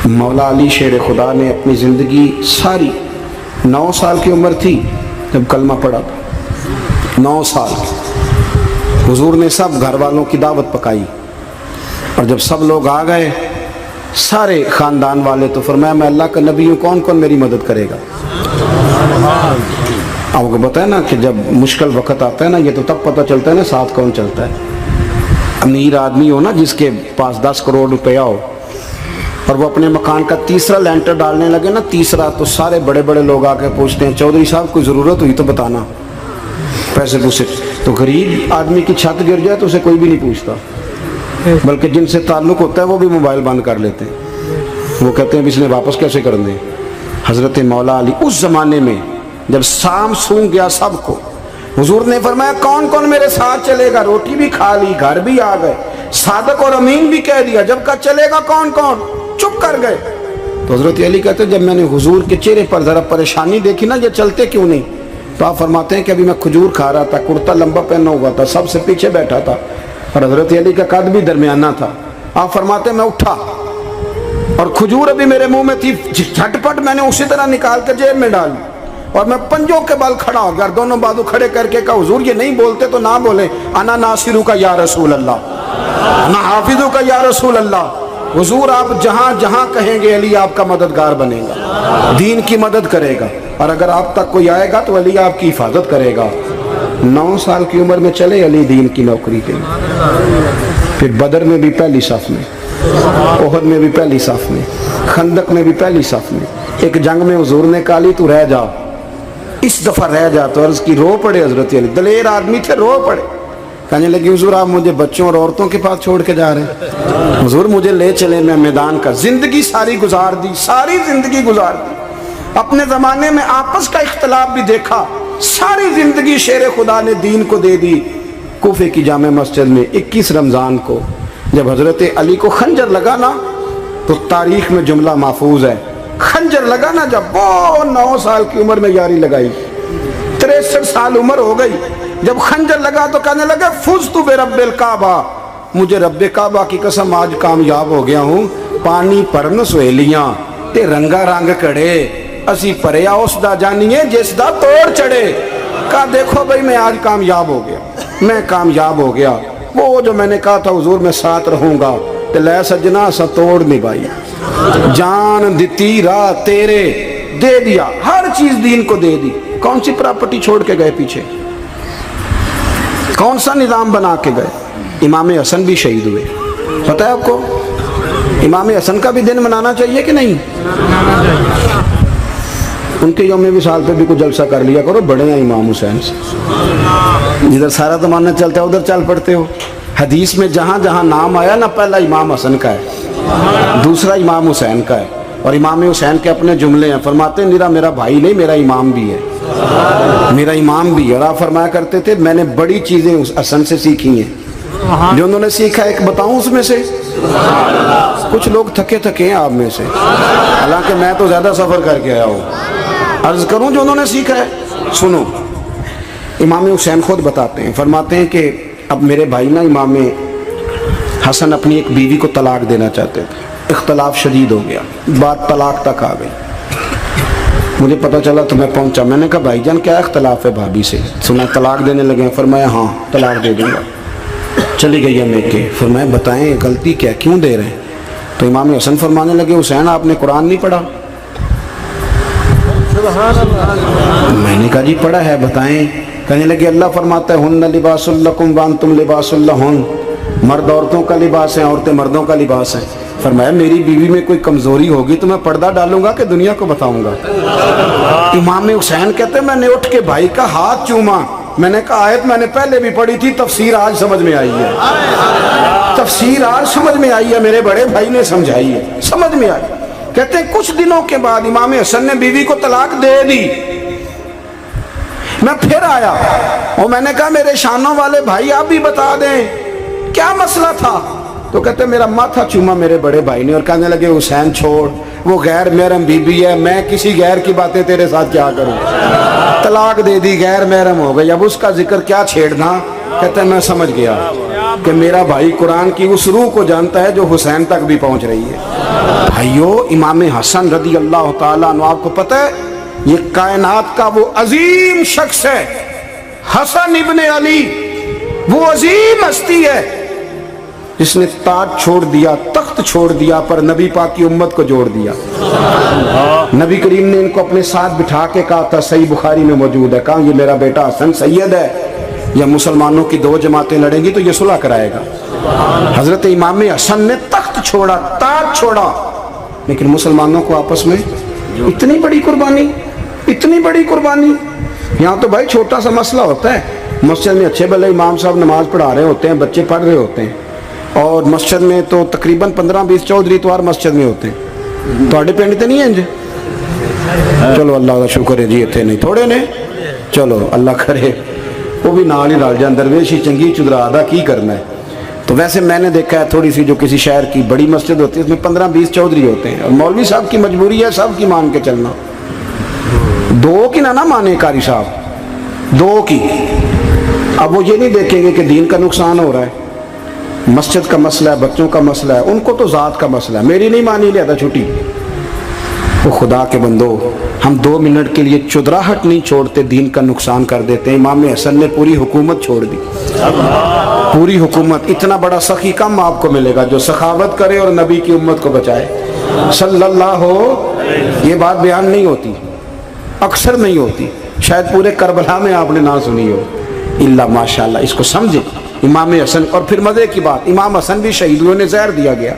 مولا علی شیر خدا نے اپنی زندگی ساری 9 سال کی عمر تھی جب کلمہ پڑھا تھا، 9 سال حضور نے سب گھر والوں کی دعوت پکائی، اور جب سب لوگ آ گئے سارے خاندان والے، تو فرمایا میں اللہ کا نبی ہوں، کون کون میری مدد کرے گا؟ آپ کو پتہ ہے نا کہ جب مشکل وقت آتا ہے نا، یہ تو تب پتہ چلتا ہے نا ساتھ کون چلتا ہے۔ امیر آدمی ہو نا جس کے پاس 10 کروڑ روپیہ ہو اور وہ اپنے مکان کا تیسرا لینٹر ڈالنے لگے نا، تیسرا، تو سارے بڑے بڑے لوگ آ کے پوچھتے ہیں چودھری صاحب کوئی ضرورت ہوئی تو بتانا، پیسے پوچھے۔ تو غریب آدمی کی چھت گر جائے تو اسے کوئی بھی نہیں پوچھتا، بلکہ جن سے تعلق ہوتا ہے وہ بھی موبائل بند کر لیتے ہیں، وہ کہتے ہیں اس نے واپس کیسے کر دیں۔ حضرت مولا علی اس زمانے میں جب شام سونگ گیا سب کو، حضور نے فرمایا کون کون میرے ساتھ چلے گا؟ روٹی بھی کھا لی، گھر بھی آ گئے، صادق اور امین بھی کہہ دیا، جب کہا چلے گا کون کون؟ چپ کر گئے۔ تو حضرت علی کہتے ہیں جب میں نے حضور کے چہرے پر ذرا پریشانی دیکھی نا، یہ چلتے کیوں نہیں؟ تو آپ فرماتے ہیں کہ ابھی میں کھجور کھا رہا تھا، کرتا لمبا پہنا ہوا تھا، سب سے پیچھے بیٹھا تھا، اور حضرت علی کا قد بھی درمیانہ تھا۔ آپ فرماتے ہیں میں اٹھا اور کھجور ابھی میرے منہ میں تھی، جھٹپٹ میں نے اسی طرح نکال کے جیب میں ڈال، اور میں پنجوں کے بل کھڑا ہو گیا، دونوں بازو کھڑے کر کے کہا حضور یہ نہیں بولتے تو نہ بولیں، انا ناصرو کا یا رسول اللہ، انا حافظو کا یا رسول اللہ۔ حضور آپ جہاں جہاں کہیں گے علی آپ کا مددگار بنے گا، دین کی مدد کرے گا، اور اگر آپ تک کوئی آئے گا تو علی آپ کی حفاظت کرے گا۔ 9 سال کی عمر میں چلے علی دین کی نوکری کے لیے، پھر بدر میں بھی پہلی صف میں، احد میں بھی پہلی صف میں، خندق میں بھی پہلی صف میں۔ ایک جنگ میں حضور نے کہا علی تو رہ جا، اس دفعہ رہ جا، تو عرض کی رو پڑے حضرت علی، دلیر آدمی تھے، رو پڑے، کہنے لگی حضور آپ مجھے بچوں اور عورتوں کے پاس چھوڑ کے جا رہے ہیں؟ حضور مجھے لے چلے، میں میدان کا زندگی ساری گزار دی، ساری زندگی گزار دی، اپنے زمانے میں آپس کا اختلاف بھی دیکھا، ساری زندگی شیر خدا نے دین کو دے دی۔ کوفے کی جامع مسجد میں 21 رمضان کو جب حضرت علی کو خنجر لگا نا، تو تاریخ میں جملہ محفوظ ہے، خنجر لگا نا جب، وہ 9 سال کی عمر میں یاری لگائی، 63 سال عمر ہو گئی، جب خنجر لگا تو کہنے لگے فزت برب الکعبہ، مجھے رب کعبہ کی قسم آج کامیاب ہو گیا ہوں، پانی پرن سہیلیاں تے رنگا رنگ کڑے، اسی پریا اس دا جانیے جس دا توڑ چڑھے۔ کہا دیکھو بھائی میں آج کامیاب ہو گیا، میں کامیاب ہو گیا، وہ جو میں نے کہا تھا حضور میں ساتھ رہوں گا، تے لے سجنا سا توڑ نبھائی، جان دیتی راہ تیرے، دے دیا ہر چیز دین کو دے دی۔ کون سی پراپرٹی چھوڑ کے گئے پیچھے؟ کون سا نظام بنا کے گئے؟ امام حسن بھی شہید ہوئے، پتہ ہے آپ کو؟ امام حسن کا بھی دن منانا چاہیے کہ نہیں؟ ان کے یوم وصال پہ بھی کچھ جلسہ کر لیا کرو، بڑے ہیں امام حسین سے، جدھر سارا زمانہ چلتا ہے ادھر چل پڑتے ہو۔ حدیث میں جہاں جہاں نام آیا نا، پہلا امام حسن کا ہے، دوسرا امام حسین کا ہے، اور امام حسین کے اپنے جملے ہیں، فرماتے ہیں میرا بھائی نہیں، میرا امام بھی ہے، میرا امام بھی ہے۔ اور آپ فرمایا کرتے تھے میں نے بڑی چیزیں اس حسن سے سیکھی ہیں، جو انہوں نے سیکھا ایک بتاؤں اس میں سے؟ کچھ لوگ تھکے ہیں آپ میں سے، حالانکہ میں تو زیادہ سفر کر کے آیا ہوں، عرض کروں جو انہوں نے سیکھا ہے؟ سنو، امام حسین خود بتاتے ہیں، فرماتے ہیں کہ اب میرے بھائی نا امام حسن اپنی ایک بیوی کو طلاق دینا چاہتے تھے، اختلاف شدید ہو گیا، بات طلاق تک آ گئی، مجھے پتہ چلا تو میں پہنچا، میں نے کہا بھائی جان کیا اختلاف ہے بھابی سے؟ سنا طلاق دینے لگے ہیں؟ فرمایا ہاں طلاق دے دوں گا۔ چلی گئی ہے میکے، فرمایا بتائیں غلطی کیا، کیوں دے رہے ہیں؟ تو امام حسن فرمانے لگے حسین آپ نے قرآن نہیں پڑھا؟ میں نے کہا جی پڑھا ہے، بتائیں۔ کہنے لگے اللہ فرماتا ہے ہن لباس لکم وانتم لباس لہن، مرد عورتوں کا لباس ہیں، عورتیں مردوں کا لباس ہیں۔ فرمایا میری بیوی میں کوئی کمزوری ہوگی تو میں پردہ ڈالوں گا کہ دنیا کو بتاؤں گا؟ امام حسین کہتے ہیں میں نے اٹھ کے بھائی کا ہاتھ چوما، میں نے کہا آیت میں نے پہلے بھی پڑھی تھی، تفسیر آج سمجھ میں آئی ہے، تفسیر آج سمجھ میں آئی ہے، میرے بڑے بھائی نے سمجھائی ہے، سمجھ میں آئی۔ کہتے ہیں کچھ دنوں کے بعد امام حسن نے بیوی کو طلاق دے دی، میں پھر آیا اور میں نے کہا میرے شانوں والے بھائی آپ بھی بتا دیں کیا مسئلہ تھا؟ تو کہتے ہیں میرا ماتھا چوما میرے بڑے بھائی نے، اور کہنے لگے حسین چھوڑ، وہ غیر محرم بیوی ہے، میں کسی غیر کی باتیں تیرے ساتھ کیا کروں، طلاق دے دی، غیر محرم ہو گئی، اب اس کا ذکر کیا چھیڑنا؟ کہتے ہیں میں سمجھ گیا، کہ میرا بھائی قرآن کی اس روح کو جانتا ہے جو حسین تک بھی پہنچ رہی ہے۔ بھائیو، امام حسن رضی اللہ تعالیٰ عنہ، آپ کو پتہ ہے یہ کائنات کا وہ عظیم شخص ہے، حسن ابن علی، وہ عظیم ہستی ہے جس نے تاج چھوڑ دیا، تخت چھوڑ دیا، پر نبی پاک کی امت کو جوڑ دیا۔ نبی کریم نے ان کو اپنے ساتھ بٹھا کے کہا تھا، صحیح بخاری میں موجود ہے، کہا یہ میرا بیٹا حسن سید ہے، یا مسلمانوں کی دو جماعتیں لڑیں گی تو یہ صلح کرائے گا۔ حضرت امام حسن نے تخت چھوڑا، تاج چھوڑا، لیکن مسلمانوں کو آپس میں اتنی بڑی قربانی، اتنی بڑی قربانی۔ یہاں تو بھائی چھوٹا سا مسئلہ ہوتا ہے، مسجد میں اچھے بھلے امام صاحب نماز پڑھا رہے ہوتے ہیں، بچے پڑھ رہے ہوتے ہیں، اور مسجد میں تو تقریباً 15-20 چودھری اتوار مسجد میں ہوتے ہیں۔ تھوڑے پنڈ تے نہیں ہیں جی؟ چلو اللہ کا شکر ہے جی، اتنے نہیں تھوڑے نے، چلو اللہ کرے وہ بھی نال ہی رل جان، درویش ہی چنگی چدرا دا کی کرنا ہے۔ تو ویسے میں نے دیکھا ہے تھوڑی سی جو کسی شہر کی بڑی مسجد ہوتی ہے اس میں 15-20 چودھری ہوتے ہیں، اور مولوی صاحب کی مجبوری ہے سب کی مان کے چلنا، دو کی نہ مانے قاری صاحب، دو کی۔ اب وہ یہ نہیں دیکھیں گے کہ دین کا نقصان ہو رہا ہے، مسجد کا مسئلہ ہے، بچوں کا مسئلہ ہے، ان کو تو ذات کا مسئلہ ہے، میری نہیں مانی لیا تھا چھٹی۔ وہ خدا کے بندو، ہم 2 منٹ کے لیے چدراہٹ نہیں چھوڑتے، دین کا نقصان کر دیتے ہیں۔ امام حسن نے پوری حکومت چھوڑ دی، پوری حکومت۔ اتنا بڑا سخی کم آپ کو ملے گا جو سخاوت کرے اور نبی کی امت کو بچائے صلی اللہ ہو۔ یہ بات بیان نہیں ہوتی، اکثر نہیں ہوتی، شاید پورے کربلا میں آپ نے نہ سنی ہو، اللہ ماشاءاللہ۔ اس کو سمجھے امام حسن۔ اور پھر مزے کی بات، امام حسن بھی شہید ہوئے، انہیں زہر دیا گیا،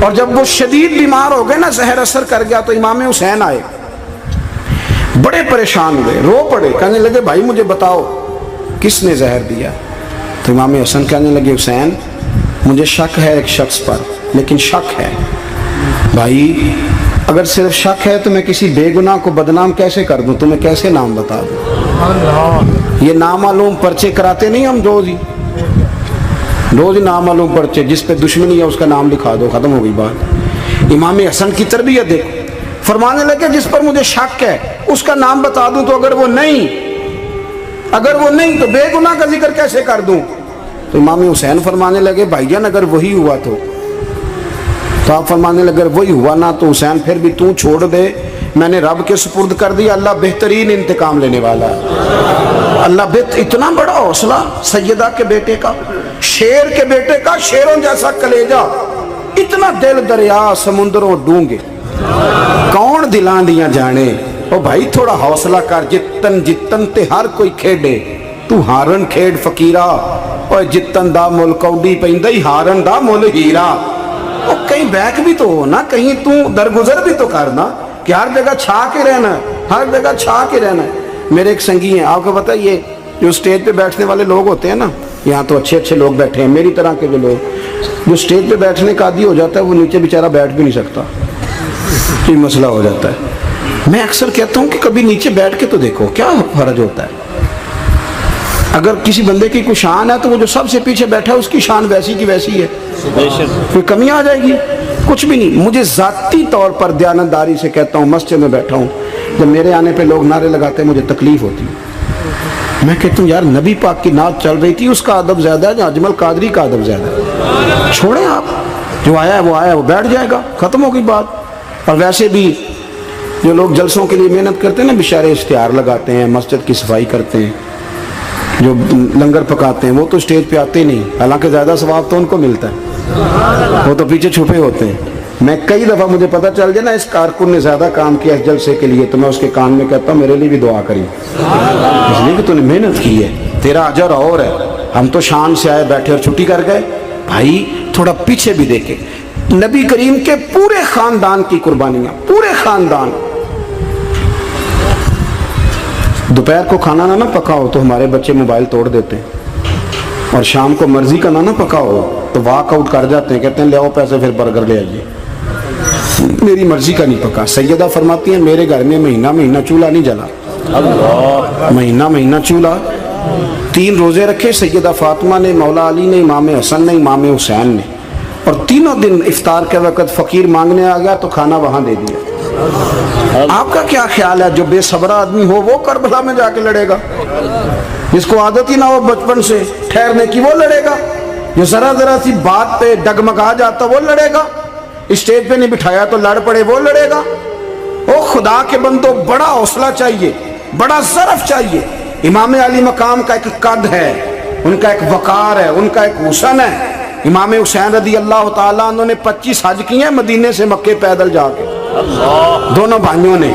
اور جب وہ شدید بیمار ہو گئے نا، زہر اثر کر گیا، تو امام حسین آئے، بڑے پریشان ہوئے، رو پڑے، کہنے لگے بھائی مجھے بتاؤ کس نے زہر دیا؟ تو امام حسن کہنے لگے حسین مجھے شک ہے ایک شخص پر، لیکن شک ہے بھائی، اگر صرف شک ہے تو میں کسی بے گناہ کو بدنام کیسے کر دوں، تمہیں کیسے نام بتا دوں؟ یہ نامعلوم پرچے کراتے نہیں ہم روز ہی نامعلوم پرچے، جس پہ دشمنی ہے اس کا نام لکھا دو، ختم ہو گئی بات۔ امام حسن کی تربیت دیکھو، فرمانے لگے جس پر مجھے شک ہے اس کا نام بتا دوں، تو اگر وہ نہیں تو بے گناہ کا ذکر کیسے کر دوں؟ تو امام حسین فرمانے لگے بھائی جان اگر وہی ہوا تو آپ فرمانے لگے اگر وہی ہوا نا تو حسین پھر بھی تو چھوڑ دے، میں نے رب کے سپرد کر دیا، اللہ بہترین انتقام لینے والا ہے۔ اللہ اتنا بڑا حوصلہ سیدہ کے بیٹے کا، شیر کے بیٹے کا، شیروں جیسا کلیجہ، اتنا دل دریا سمندروں ڈونگے، کون دلاں دیاں جانے۔ او بھائی تھوڑا حوصلہ کر، جتن تے ہر کوئی کھیڈے، تو ہارن کھیڈ فقیرہ، اور جتن دا مل کوڈی پیندی ہارن دا مل ہیرا۔ او کہیں بیک بھی تو ہو نا، کہیں تو درگزر بھی تو کرنا، کہ ہر جگہ چھا کے رہنا ہے، ہر جگہ چھا کے رہنا ہے۔ میرے ایک سنگی ہیں، آپ کو پتہ ہے یہ جو سٹیج پہ بیٹھنے والے لوگ ہوتے ہیں نا، یہاں تو اچھے لوگ بیٹھے ہیں، میری طرح کے جو لوگ، جو سٹیج پہ بیٹھنے کا عادی ہو جاتا ہے وہ نیچے بیچارہ بیٹھ بھی نہیں سکتا، یہ مسئلہ ہو جاتا ہے۔ میں اکثر کہتا ہوں کہ کبھی نیچے بیٹھ کے تو دیکھو کیا فرض ہوتا ہے۔ اگر کسی بندے کی کوئی شان ہے تو وہ جو سب سے پیچھے بیٹھا ہے اس کی شان ویسی کی ویسی ہے، کوئی کمی آ جائے گی؟ کچھ بھی نہیں۔ مجھے ذاتی طور پر دیانتداری سے کہتا ہوں، مسجد میں بیٹھا ہوں، جب میرے آنے پہ لوگ نعرے لگاتے ہیں مجھے تکلیف ہوتی ہے۔ میں کہتا ہوں یار نبی پاک کی نعت چل رہی تھی، اس کا ادب زیادہ ہے یا اجمل قادری کا ادب زیادہ ہے؟ چھوڑیں آپ، جو آیا ہے وہ بیٹھ جائے گا، ختم ہو گئی بات۔ اور ویسے بھی جو لوگ جلسوں کے لیے محنت کرتے ہیں نا، بیچارے اشتہار لگاتے ہیں، مسجد کی صفائی کرتے ہیں، جو لنگر پکاتے ہیں، وہ تو اسٹیج پہ آتے ہی نہیں، حالانکہ زیادہ ثواب تو ان کو ملتا ہے، وہ تو پیچھے چھپے ہوتے ہیں۔ میں کئی دفعہ مجھے پتہ چل جائے نا اس کارکن نے زیادہ کام کیا اس جلسے کے لیے، تو میں اس کے کان میں کہتا ہوں میرے لیے بھی دعا کری، اس لیے کہ تو نے محنت کی ہے، تیرا اجر اور ہے۔ ہم تو شان سے آئے بیٹھے اور چھٹی کر گئے۔ بھائی تھوڑا پیچھے بھی دیکھیں، نبی کریم کے پورے خاندان کی قربانیاں، پورے خاندان۔ دوپہر کو کھانا نہ پکا ہو تو ہمارے بچے موبائل توڑ دیتے ہیں، اور شام کو مرضی کا نہ پکا ہو تو واک آؤٹ کر جاتے ہیں، کہتے ہیں لے آؤ پیسے پھر برگر لے آئیے، میری مرضی کا نہیں پکا۔ سیدہ فرماتی ہیں میرے گھر میں مہینہ چولہا نہیں جلا، مہینہ چولہا۔ 3 روزے رکھے سیدہ فاطمہ نے، مولا علی نے، امام حسن نے، امام حسین نے، اور تینوں دن افطار کے وقت فقیر مانگنے آ گیا تو کھانا وہاں دے دیا۔ آپ کا کیا خیال ہے جو بے صبرا آدمی ہو وہ کربلا میں جا کے لڑے گا؟ جس کو عادت ہی نہ ہو بچپن سے ٹھہرنے کی وہ لڑے گا، جو ذرا ذرا سی بات پہ ڈگمگا جاتا وہ لڑے گا، اسٹیج پہ نہیں بٹھایا تو لڑ پڑے وہ لڑے گا۔ او خدا کے بندو، بڑا حوصلہ چاہیے، بڑا ظرف چاہیے۔ امام علی مقام کا ایک قد ہے، ان کا ایک وقار ہے، ان کا ایک حسن ہے۔ امام حسین رضی اللہ تعالیٰ عنہ نے 25 حج کیے ہیں مدینے سے مکے پیدل جا کے، دونوں بھائیوں نے۔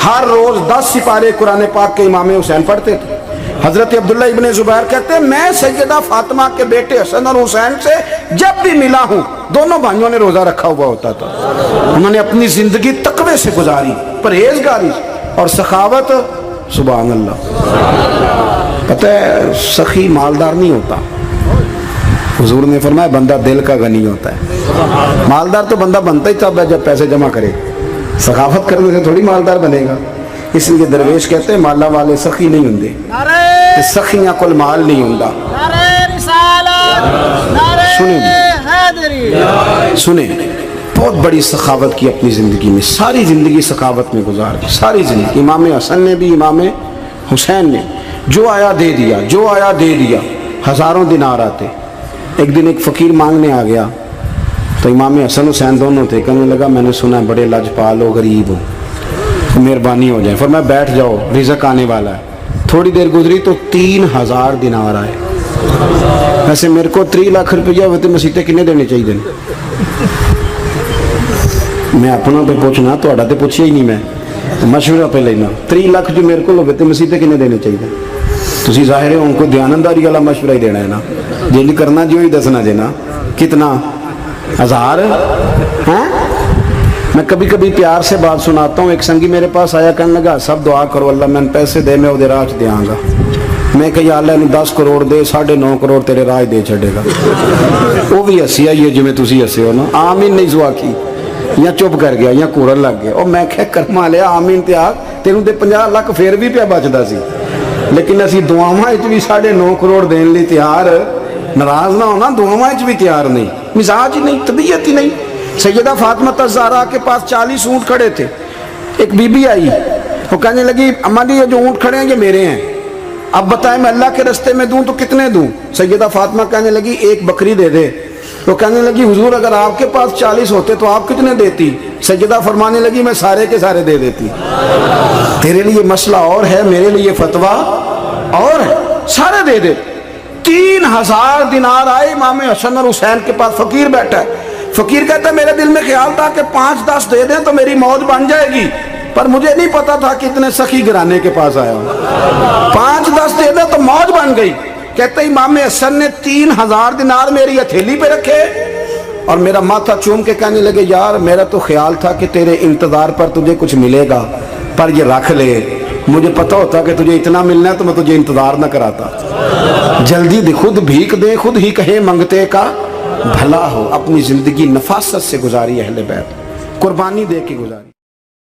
ہر روز 10 سپارے قرآن پاک کے امام حسین پڑھتے تھے۔ حضرت عبداللہ ابن زبیر کہتے ہیں میں سیدہ فاطمہ کے بیٹے حسن اور حسین سے جب بھی ملا ہوں دونوں بھائیوں نے روزہ رکھا ہوا ہوتا تھا۔ انہوں نے اپنی زندگی تقوی سے گزاری، پرہیزگاری اور سخاوت۔ سبحان اللہ۔ پتہ ہے سخی مالدار نہیں ہوتا، حضور نے فرمایا بندہ دل کا غنی ہوتا ہے۔ مالدار تو بندہ بنتا ہی تب ہے جب پیسے جمع کرے، سخاوت کرنے سے تھوڑی مالدار بنے گا۔ اس لیے درویش کہتے ہیں مالا والے سخی نہیں ہوندے، سخیاں کل مال نہیں ہوندا۔ سنیں بہت بڑی سخاوت کی اپنی زندگی میں، ساری زندگی سخاوت میں گزار دی، ساری زندگی۔ امام حسن نے بھی، امام حسین نے جو آیا دے دیا، جو آیا دے دیا۔ ہزاروں دینار آتے۔ ایک دن ایک فقیر مانگنے آ گیا تو امام حسن حسین دونوں تھے، کہنے لگا میں نے سنا بڑے لاجپال ہو، غریب ہو، مہربانی ہو جائے۔ فرمایا بیٹھ جاؤ رزق آنے والا ہے۔ تھوڑی دیر گزری تو 3000 دینار آئے۔ ویسے میرے کو 3 لاکھ روپیہ ہوئے تو مسیطے کنے دینے چاہیے؟ میں اپنا پہ پوچھنا، تھوڑا تو پوچھیا ہی نہیں، میں مشورہ پہ لینا۔ 3 لاکھ جو میرے کو ہوئے تو مسیطے کنے دینے چاہیے؟ تسی ظاہر ہے ان کو دیانتداری والا مشورہ ہی دینا ہے نا، جی نہیں کرنا جو ہی دسنا دینا۔ کتنا 1000؟ ہاں میں کبھی کبھی پیار سے بات سناتا ہوں۔ ایک سنگی میرے پاس آیا، کہنے لگا سب دعا کرو اللہ میں پیسے دے، میں وہ راج دیا گا۔ میں کہ یا اللہ انہوں 10 کروڑ دے، 9.5 کروڑ تیرے راج دے چھڑے گا۔ وہ بھی ہسی آئی ہے جی تسی ہسے ہو نا، آمین نہیں سوا کی، یا چپ کر گیا یا کورن لگ گیا۔ اور میں کہ کرما لیا آمین تے آگ، تینوں تے 50 لاکھ پھر بھی پیا بچدا سی، لیکن اسی دعاواں وچ بھی 9.5 کروڑ دین لی تیار، ناراض نہ ہونا، دعاواں وچ بھی تیار نہیں، مزاج ہی نہیں، طبیعت ہی نہیں۔ سیدہ فاطمہ الزہرا کے پاس 40 اونٹ کھڑے تھے۔ ایک بی بی آئی، وہ کہنے لگی اماں جی یہ جو اونٹ کھڑے ہیں یہ میرے ہیں، اب بتائیں میں اللہ کے رستے میں دوں تو کتنے دوں؟ سیدہ فاطمہ کہنے لگی 1 بکری دے دے۔ وہ کہنے لگی حضور اگر آپ کے پاس 40 ہوتے تو آپ کتنے دیتی؟ سیدہ فرمانے لگی میں سارے کے سارے دے دیتی۔ تیرے لیے مسئلہ اور ہے، میرے لیے فتویٰ اور ہے، سارے دے دے۔ 3000 دینار آئے امام حسن اور حسین کے پاس، فقیر بیٹھا ہے۔ فقیر کہتا ہے میرے دل میں خیال تھا کہ 5-10 دے دیں تو میری موت بن جائے گی، پر مجھے نہیں پتا تھا کہ اتنے سخی گھرانے کے پاس آیا ہوں۔ 5-10 دے دیں تو موت بن گئی۔ کہتے امام حسن نے 3000 دینار میری ہتھیلی پہ رکھے اور میرا ماتھا چوم کے کہنے لگے یار میرا تو خیال تھا کہ تیرے انتظار پر تجھے کچھ ملے گا، پر یہ رکھ لے، مجھے پتا ہوتا کہ تجھے اتنا ملنا ہے تو میں تجھے انتظار نہ کراتا۔ جلدی دے، خود بھیک دے، خود ہی کہے منگتے کا بھلا ہو۔ اپنی زندگی نفاست سے گزاری اہل بیت، قربانی دے کے گزاری۔